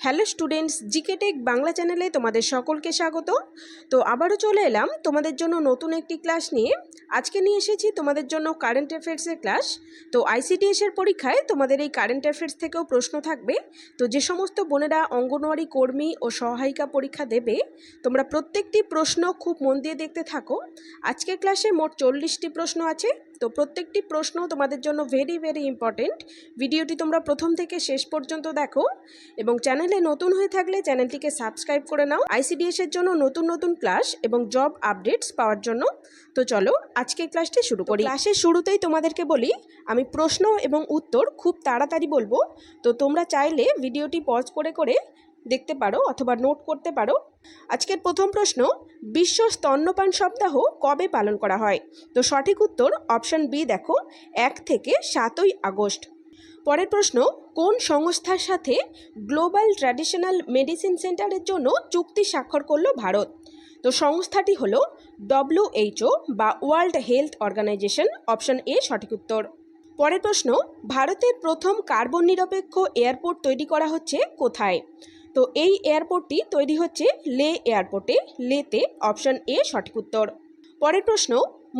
Hello students, GK tech Bangla চ্যানেলে তোমাদের সকলকে স্বাগত। তো আবারও চলে এলাম তোমাদের জন্য নতুন একটি ক্লাস নিয়ে। আজকে নিয়ে এসেছি তোমাদের জন্য কারেন্ট অ্যাফেয়ার্সের ক্লাস। তো আইসিডিএস এর পরীক্ষায় তোমাদের এই কারেন্ট অ্যাফেয়ার্স থেকেও প্রশ্ন থাকবে। তো যে সমস্ত বোনেরা অঙ্গনওয়াড়ি কর্মী ও সহায়িকা পরীক্ষা দেবে, তোমরা প্রত্যেকটি প্রশ্ন খুব মন দিয়ে দেখতে থাকো। আজকের ক্লাসে মোট 40টি প্রশ্ন আছে। তো প্রত্যেকটি প্রশ্ন তোমাদের জন্য ভেরি ভেরি ইম্পর্টেন্ট। ভিডিওটি তোমরা প্রথম থেকে শেষ পর্যন্ত দেখো এবং চ্যানেলে নতুন হয়ে থাকলে চ্যানেলটিকে সাবস্ক্রাইব করে নাও আইসিডিএস এর জন্য নতুন নতুন ক্লাস এবং জব আপডেটস পাওয়ার জন্য। তো চলো আজকে ক্লাসটি শুরু করি। ক্লাসের শুরুতেই তোমাদেরকে বলি, আমি প্রশ্ন এবং উত্তর খুব তাড়াতাড়ি বলবো। তো তোমরা চাইলে ভিডিওটি পজ করে করে দেখতে পারো অথবা নোট করতে পারো। আজকের প্রথম প্রশ্ন, বিশ্ব স্তন্যপান সপ্তাহ কবে পালন করা হয়? তো সঠিক উত্তর অপশন বি দেখো, 1 থেকে 7ই আগস্ট। পরের প্রশ্ন, কোন সংস্থার সাথে গ্লোবাল ট্র্যাডিশনাল মেডিসিন সেন্টারের জন্য চুক্তি স্বাক্ষর করল ভারত? তো সংস্থাটি হলো WHO বা world health organization. Option A সঠিক উত্তর। পরের প্রশ্ন, ভারতের প্রথম কার্বন নিরপেক্ষ এয়ারপোর্ট তৈরি করা হচ্ছে কোথায়? তো এই এয়ারপোর্টটি তৈরি হচ্ছে লে এয়ারপোর্টে, লেতে। অপশন এ সঠিক উত্তর। পরের প্রশ্ন,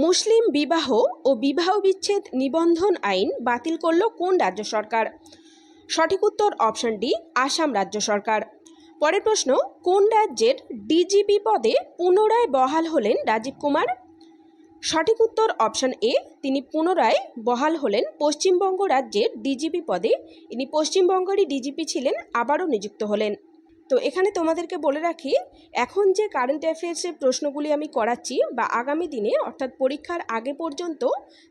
মুসলিম বিবাহ ও বিবাহ বিচ্ছেদ নিবন্ধন আইন বাতিল করল কোন রাজ্য সরকার? সঠিক উত্তর অপশন ডি, আসাম রাজ্য সরকার। পরের প্রশ্ন, কোন রাজ্যের ডিজিপি পদে পুনরায় বহাল হলেন রাজীব কুমার? সঠিক উত্তর অপশন এ, তিনি পুনরায় বহাল হলেন পশ্চিমবঙ্গ রাজ্যের ডিজিপি পদে। ইনি পশ্চিমবঙ্গেরই ডিজিপি ছিলেন, আবারও নিযুক্ত হলেন। তো এখানে তোমাদেরকে বলে রাখি, এখন যে কারেন্ট অ্যাফেয়ার্সের প্রশ্নগুলি আমি করাচ্ছি বা আগামী দিনে অর্থাৎ পরীক্ষার আগে পর্যন্ত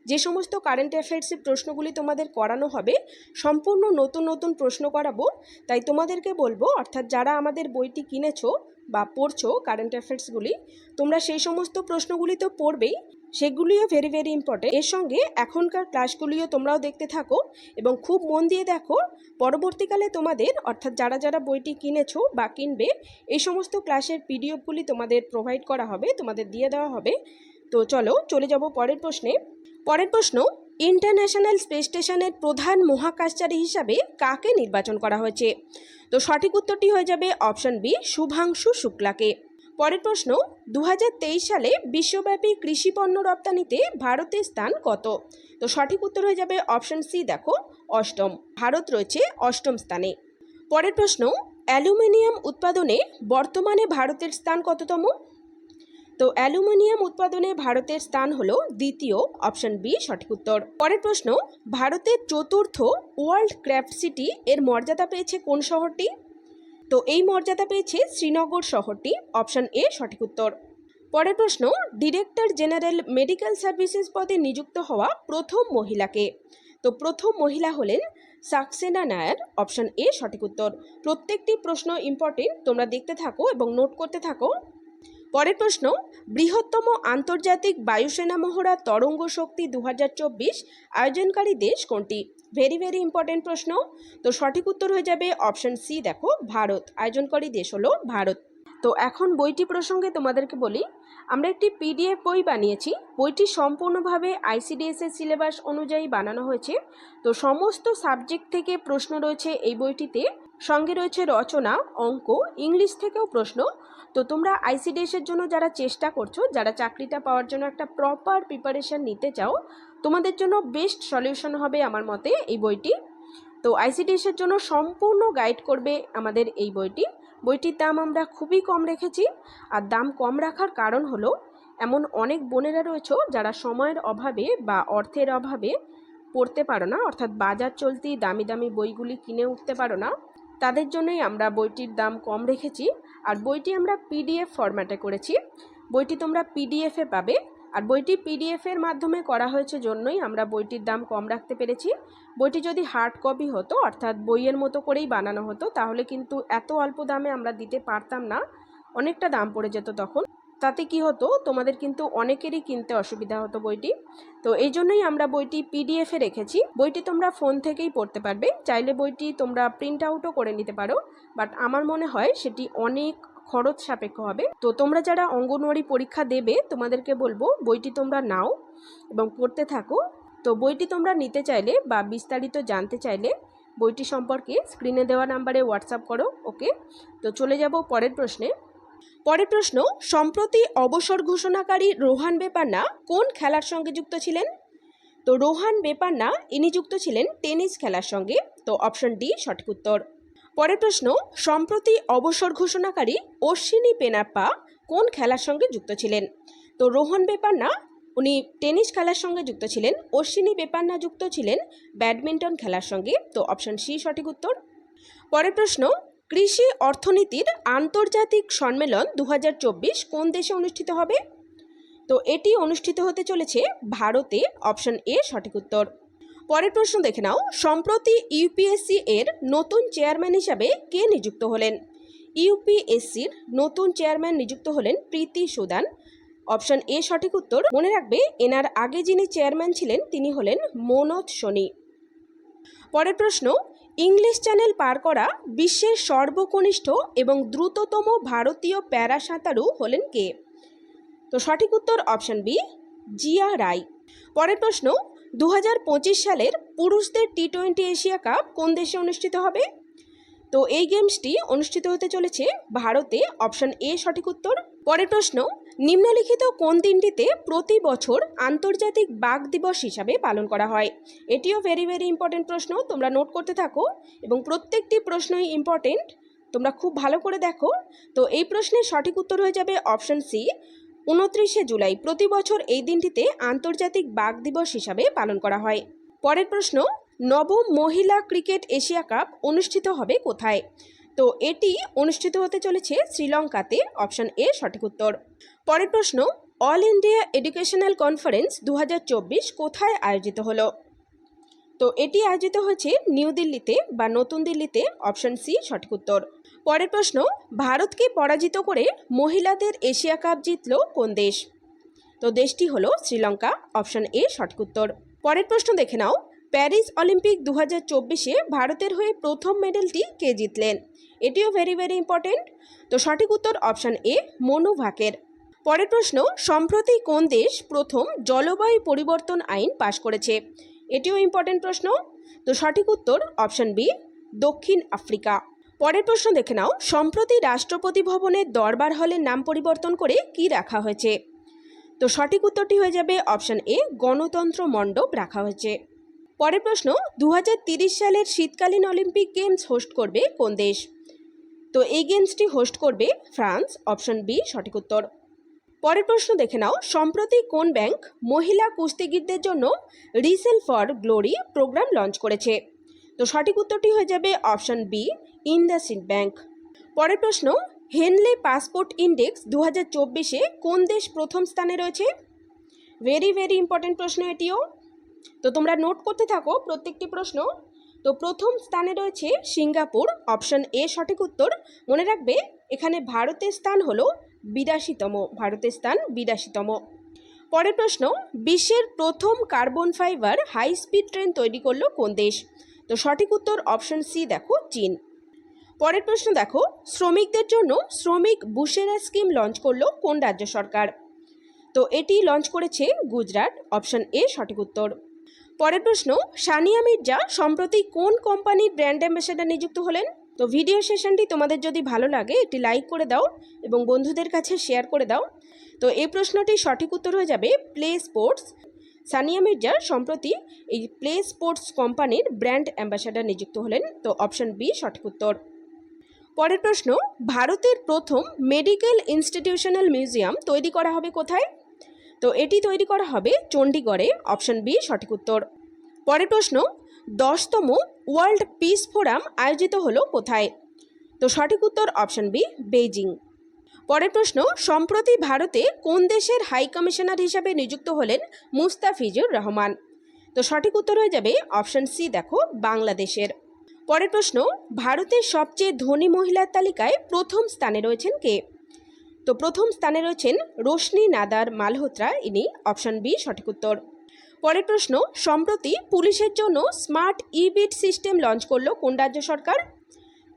যে সমস্ত কারেন্ট অ্যাফেয়ার্সের প্রশ্নগুলি তোমাদের করানো হবে, সম্পূর্ণ নতুন নতুন প্রশ্ন করাবো। তাই তোমাদেরকে বলবো, অর্থাৎ যারা আমাদের বইটি কিনেছো বা পড়ছো কারেন্ট অ্যাফেয়ার্সগুলি, তোমরা সেই সমস্ত প্রশ্নগুলি তো পড়বেই, সেগুলিও ভেরি ভেরি ইম্পর্টেন্ট। এর সঙ্গে এখনকার ক্লাসগুলিও তোমরাও দেখতে থাকো এবং খুব মন দিয়ে দেখো। পরবর্তীকালে তোমাদের, অর্থাৎ যারা যারা বইটি কিনেছো বা কিনবে, এই সমস্ত ক্লাসের পিডিএফগুলি তোমাদের প্রোভাইড করা হবে, তোমাদের দিয়ে দেওয়া হবে। তো চলো চলে যাব পরের প্রশ্নে। পরের প্রশ্ন, ইন্টারন্যাশনাল স্পেস স্টেশনের প্রধান মহাকাশচারী হিসাবে কাকে নির্বাচন করা হয়েছে? তো সঠিক উত্তরটি হয়ে যাবে অপশন বি, শুভাংশু শুক্লাকে। পরের প্রশ্ন, 2023 সালে বিশ্বব্যাপী কৃষি পণ্য রপ্তানিতে ভারতের স্থান কত? তো সঠিক উত্তর হয়ে যাবে অপশন সি দেখো, 8ম। ভারত রয়েছে 8ম স্থানে। পরের প্রশ্ন, অ্যালুমিনিয়াম উৎপাদনে বর্তমানে ভারতের স্থান কততম? তো অ্যালুমিনিয়াম উৎপাদনে ভারতের স্থান হলো 2য়। অপশন বি সঠিক উত্তর। পরের প্রশ্ন, ভারতের চতুর্থ ওয়ার্ল্ড ক্রাফট সিটি এর মর্যাদা পেয়েছে কোন শহরটি? তো এই মর্যাদা পেয়েছে শ্রীনগর শহরটি। অপশন এ সঠিক উত্তর। পরের প্রশ্ন, ডিরেক্টর জেনারেল মেডিকেল সার্ভিসেস পদে নিযুক্ত হওয়া প্রথম মহিলাকে? তো প্রথম মহিলা হলেন সাক্সেনা নায়ার। অপশন এ সঠিক উত্তর। প্রত্যেকটি প্রশ্ন ইম্পর্টেন্ট, তোমরা দেখতে থাকো এবং নোট করতে থাকো। পরের প্রশ্ন, বৃহত্তম আন্তর্জাতিক বায়ুসেনা মহড়া তরঙ্গ শক্তি 2024 আয়োজনকারী দেশ কোনটি? ভেরি ভেরি ইম্পর্টেন্ট প্রশ্ন। তো সঠিক উত্তর হয়ে যাবে অপশন সি দেখো, ভারত। আয়োজনকারী দেশ হলো ভারত। তো এখন বইটি প্রসঙ্গে তোমাদেরকে বলি, আমরা একটি পিডিএফ বই বানিয়েছি। বইটি সম্পূর্ণভাবে আইসিডিএস এর সিলেবাস অনুযায়ী বানানো হয়েছে। তো সমস্ত সাবজেক্ট থেকে প্রশ্ন রয়েছে এই বইটিতে, সঙ্গে রয়েছে রচনা, অঙ্ক, ইংলিশ থেকেও প্রশ্ন। তো তোমরা আইসিডিএস এর জন্য যারা চেষ্টা করছো, যারা চাকরিটা পাওয়ার জন্য একটা প্রপার প্রিপারেশন নিতে চাও, তোমাদের জন্য বেস্ট সলিউশন হবে আমার মতে এই বইটি। তো আইসিডিএস এর জন্য সম্পূর্ণ গাইড করবে আমাদের এই বইটি। বইটির দাম আমরা খুবই কম রেখেছি। আর দাম কম রাখার কারণ হলো, এমন অনেক বোনেরা রয়েছে যারা সময়ের অভাবে বা অর্থের অভাবে পড়তে পারো না, অর্থাৎ বাজার চলতি দামি দামি বইগুলি কিনে উঠতে পারো না। তাদের জন্যই আমরা বইটির দাম কম রেখেছি। আর বইটি আমরা পিডিএফ ফরম্যাটে করেছি। বইটি তোমরা পিডিএফে পাবে। আর বইটি পিডিএফের মাধ্যমে করা হয়েছে জন্যই আমরা বইটির দাম কম রাখতে পেরেছি। বইটি যদি হার্ড কপি হতো, অর্থাৎ বইয়ের মতো করেই বানানো হতো, তাহলে কিন্তু এত অল্প দামে আমরা দিতে পারতাম না, অনেকটা দাম পড়ে যেত তখন। তাতে কি হতো, তোমাদের কিন্তু অনেকেরই কিনতে অসুবিধা হতো বইটি। তো এই জন্যই আমরা বইটি পিডিএফে রেখেছি। বইটি তোমরা ফোন থেকেই পড়তে পারবে, চাইলে বইটি তোমরা প্রিন্ট আউটও করে নিতে পারো, বাট আমার মনে হয় সেটি অনেক খরচ সাপেক্ষ হবে। তো তোমরা যারা অঙ্গনওয়াড়ি পরীক্ষা দেবে, তোমাদেরকে বলবো বইটি তোমরা নাও এবং পড়তে থাকো। তো বইটি তোমরা নিতে চাইলে বা বিস্তারিত জানতে চাইলে বইটি সম্পর্কে স্ক্রিনে দেওয়া নাম্বারে হোয়াটসঅ্যাপ করো। ওকে, তো চলে যাব পরের প্রশ্নে। পরের প্রশ্ন, সম্প্রতি অবসর ঘোষণাকারী রোহান বেপান্না কোন খেলার সঙ্গে যুক্ত ছিলেন? তো রোহান বেপান্না ইনি যুক্ত ছিলেন টেনিস খেলার সঙ্গে। তো অপশন ডি সঠিক উত্তর। পরের প্রশ্ন, সম্প্রতি অবসর ঘোষণাকারী অশ্বিনী পেনাপ্পা কোন খেলার সঙ্গে যুক্ত ছিলেন? তো রোহন বেপান্না উনি টেনিস খেলার সঙ্গে যুক্ত ছিলেন, অশ্বিনী বেপান্না যুক্ত ছিলেন ব্যাডমিন্টন খেলার সঙ্গে। তো অপশন সি সঠিক উত্তর। পরের প্রশ্ন, কৃষি অর্থনীতির আন্তর্জাতিক সম্মেলন 2024 কোন দেশে অনুষ্ঠিত হবে? তো এটি অনুষ্ঠিত হতে চলেছে ভারতে। অপশন এ সঠিক উত্তর। পরের প্রশ্ন দেখে নাও, সম্প্রতি ইউপিএসসি এর নতুন চেয়ারম্যান হিসাবে কে নিযুক্ত হলেন? ইউপিএসসির নতুন চেয়ারম্যান নিযুক্ত হলেন প্রীতি সুদান। অপশন এ সঠিক উত্তর। মনে রাখবে, এনার আগে যিনি চেয়ারম্যান ছিলেন তিনি হলেন মনোজ সোনি। পরের প্রশ্ন, ইংলিশ চ্যানেল পার করা বিশ্বের সর্বকনিষ্ঠ এবং দ্রুততম ভারতীয় প্যারা সাঁতারু হলেন কে? তো সঠিক উত্তর অপশন বি, জিয়া রায়। পরের প্রশ্ন, 2025 সালের পুরুষদের টি-20 এশিয়া কাপ কোন দেশে অনুষ্ঠিত হবে? তো এই গেমসটি অনুষ্ঠিত হতে চলেছে ভারতে। অপশন এ সঠিক উত্তর। পরের প্রশ্ন, নিম্নলিখিত কোন দিনটিতে প্রতি বছর আন্তর্জাতিক বাঘ দিবস হিসাবে পালন করা হয়? এটিও ভেরি ইম্পর্টেন্ট প্রশ্ন, তোমরা নোট করতে থাকো এবং প্রত্যেকটি প্রশ্নই ইম্পর্টেন্ট, তোমরা খুব ভালো করে দেখো। তো এই প্রশ্নের সঠিক উত্তর হয়ে যাবে অপশন সি, 29শে জুলাই। প্রতি বছর এই দিনটিতে আন্তর্জাতিক বাঘ দিবস হিসাবে পালন করা হয়। পরের প্রশ্ন, নবম মহিলা ক্রিকেট এশিয়া কাপ অনুষ্ঠিত হবে কোথায়? তো এটি অনুষ্ঠিত হতে চলেছে শ্রীলঙ্কাতে। অপশন এ সঠিক উত্তর। পরের প্রশ্ন, অল ইন্ডিয়া এডুকেশনাল কনফারেন্স 2024 কোথায় আয়োজিত হলো? তো এটি আয়োজিত হয়েছে নিউ দিল্লিতে বা নতুন দিল্লিতে। অপশন সি সঠিক উত্তর। পরের প্রশ্ন, ভারতকে পরাজিত করে মহিলাদের এশিয়া কাপ জিতল কোন দেশ? তো দেশটি হলো শ্রীলঙ্কা। অপশন এ সঠিক উত্তর। পরের প্রশ্ন দেখে নাও, প্যারিস অলিম্পিক 2024-এ ভারতের হয়ে প্রথম মেডেলটি কে জিতলেন? এটিও ভেরি ইম্পর্টেন্ট। তো সঠিক উত্তর অপশন এ, মনু ভাকের। পরের প্রশ্ন, সম্প্রতি কোন দেশ প্রথম জলবায়ু পরিবর্তন আইন পাশ করেছে? এটিও ইম্পর্টেন্ট প্রশ্ন। তো সঠিক উত্তর অপশন বি, দক্ষিণ আফ্রিকা। পরের প্রশ্ন দেখে নাও, সম্প্রতি রাষ্ট্রপতি ভবনের দরবার হলের নাম পরিবর্তন করে কি রাখা হয়েছে? তো সঠিক উত্তরটি হয়ে যাবে অপশন এ, গণতন্ত্র মণ্ডপ রাখা হয়েছে। পরের প্রশ্ন, 2030 সালের শীতকালীন অলিম্পিক গেমস হোস্ট করবে কোন দেশ? তো এই গেমসটি হোস্ট করবে ফ্রান্স। অপশন বি সঠিক উত্তর। পরের প্রশ্ন দেখে নাও, সম্প্রতি কোন ব্যাংক মহিলা কুস্তিগীরদের জন্য wrestle for glory program launch করেছে? তো সঠিক উত্তরটি হয়ে যাবে অপশন বি, ইন্ডাসইন্ড ব্যাংক। পরের প্রশ্ন, হেনলে পাসপোর্ট ইন্ডেক্স 2024-এ কোন দেশ প্রথম স্থানে রয়েছে? ভেরি ইম্পর্টেন্ট প্রশ্ন এটিও, তো তোমরা নোট করতে থাকো প্রত্যেকটি প্রশ্ন। তো প্রথম স্থানে রয়েছে সিঙ্গাপুর। অপশন এ সঠিক উত্তর। মনে রাখবে, এখানে ভারতের স্থান হলো 82তম, ভারতের স্থান 82তম। পরের প্রশ্ন, বিশ্বের প্রথম carbon fibre high speed train তৈরি করলো কোন দেশ? তো সঠিক উত্তর অপশন সি দেখো, চীন। পরের প্রশ্ন দেখো, শ্রমিকদের জন্য শ্রমিক বুশেরা স্কিম লঞ্চ করলো কোন রাজ্য সরকার? তো এটি লঞ্চ করেছে গুজরাট। অপশন এ সঠিক উত্তর। পরের প্রশ্ন, সানিয়া মির্জা সম্প্রতি কোন কোম্পানির ব্র্যান্ড অ্যাম্বাসেডর নিযুক্ত হলেন? তো ভিডিও সেশনটি তোমাদের যদি ভালো লাগে একটি লাইক করে দাও এবং বন্ধুদের কাছে শেয়ার করে দাও। তো এই প্রশ্নটির সঠিক উত্তর হয়ে যাবে প্লে স্পোর্টস। সানিয়া মির্জা সম্প্রতি এই প্লে স্পোর্টস কোম্পানির ব্র্যান্ড অ্যাম্বাসেডর নিযুক্ত হলেন। তো অপশন বি সঠিক উত্তর। পরের প্রশ্ন, ভারতের প্রথম মেডিকেল ইনস্টিটিউশনাল মিউজিয়াম তৈরি করা হবে কোথায়? তো এটি তৈরি করা হবে চণ্ডীগড়ে। অপশন বি সঠিক উত্তর। পরের প্রশ্ন, 10তম ওয়ার্ল্ড পিস ফোরাম আয়োজিত হলো কোথায়? তো সঠিক উত্তর অপশন বি, বেইজিং। পরের প্রশ্ন, সম্প্রতি ভারতে কোন দেশের হাই কমিশনার হিসাবে নিযুক্ত হলেন মুস্তাফিজুর রহমান? তো সঠিক উত্তর হয়ে যাবে অপশন সি দেখো, বাংলাদেশের। পরের প্রশ্ন, ভারতের সবচেয়ে ধনী মহিলার তালিকায় প্রথম স্থানে রয়েছেন কে? তো প্রথম স্থানে রয়েছেন রোশনি নাদার মালহোত্রা, ইনি। অপশন বি সঠিক উত্তর। পরের প্রশ্ন, সম্প্রতি পুলিশের জন্য স্মার্ট ই-বিট সিস্টেম লঞ্চ করলো কোন রাজ্য সরকার?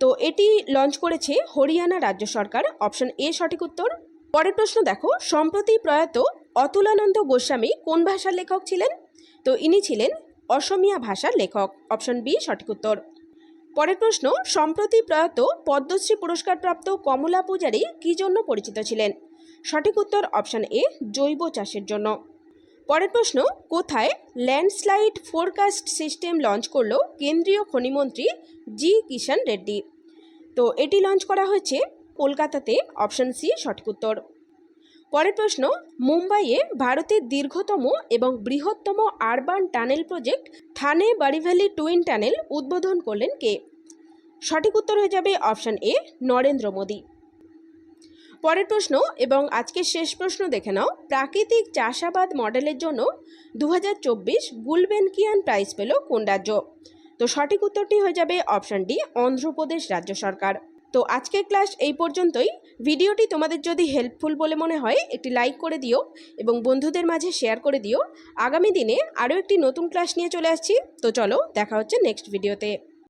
তো এটি লঞ্চ করেছে হরিয়ানা রাজ্য সরকার। অপশন এ সঠিক উত্তর। পরের প্রশ্ন দেখো, সম্প্রতি প্রয়াত অতুলানন্দ গোস্বামী কোন ভাষার লেখক ছিলেন? তো ইনি ছিলেন অসমীয়া ভাষার লেখক। অপশন বি সঠিক উত্তর। পরের প্রশ্ন, সম্প্রতি প্রয়াত পদ্মশ্রী পুরস্কারপ্রাপ্ত কমলা পূজারী কী জন্য পরিচিত ছিলেন? সঠিক উত্তর অপশান এ, জৈব চাষের জন্য। পরের প্রশ্ন, কোথায় ল্যান্ডস্লাইড ফোরকাস্ট সিস্টেম লঞ্চ করল কেন্দ্রীয় খনিমন্ত্রী জি কিষাণ রেড্ডি? তো এটি লঞ্চ করা হয়েছে কলকাতাতে, অপশান সি সঠিক উত্তর। পরের প্রশ্ন, মুম্বাইয়ে ভারতের দীর্ঘতম এবং বৃহত্তম আরবান টানেল প্রজেক্ট থানে বারিভ্যালি টুইন টানেল উদ্বোধন করলেন কে? সঠিক উত্তর হয়ে যাবে অপশান এ, নরেন্দ্র মোদী। পরের প্রশ্ন এবং আজকের শেষ প্রশ্ন দেখে নাও, প্রাকৃতিক চাষাবাদ মডেলের জন্য 2024 গুলবেনকিয়ান প্রাইজ পেল কোন রাজ্য? তো সঠিক উত্তরটি হয়ে যাবে অপশান ডি, অন্ধ্রপ্রদেশ রাজ্য সরকার। তো আজকের ক্লাস এই পর্যন্তই। ভিডিওটি তোমাদের যদি হেল্পফুল বলে মনে হয় একটি লাইক করে দিও এবং বন্ধুদের মাঝে শেয়ার করে দিও। আগামী দিনে আরও একটি নতুন ক্লাস নিয়ে চলে আসছি। তো চলো, দেখা হচ্ছে নেক্সট ভিডিওতে।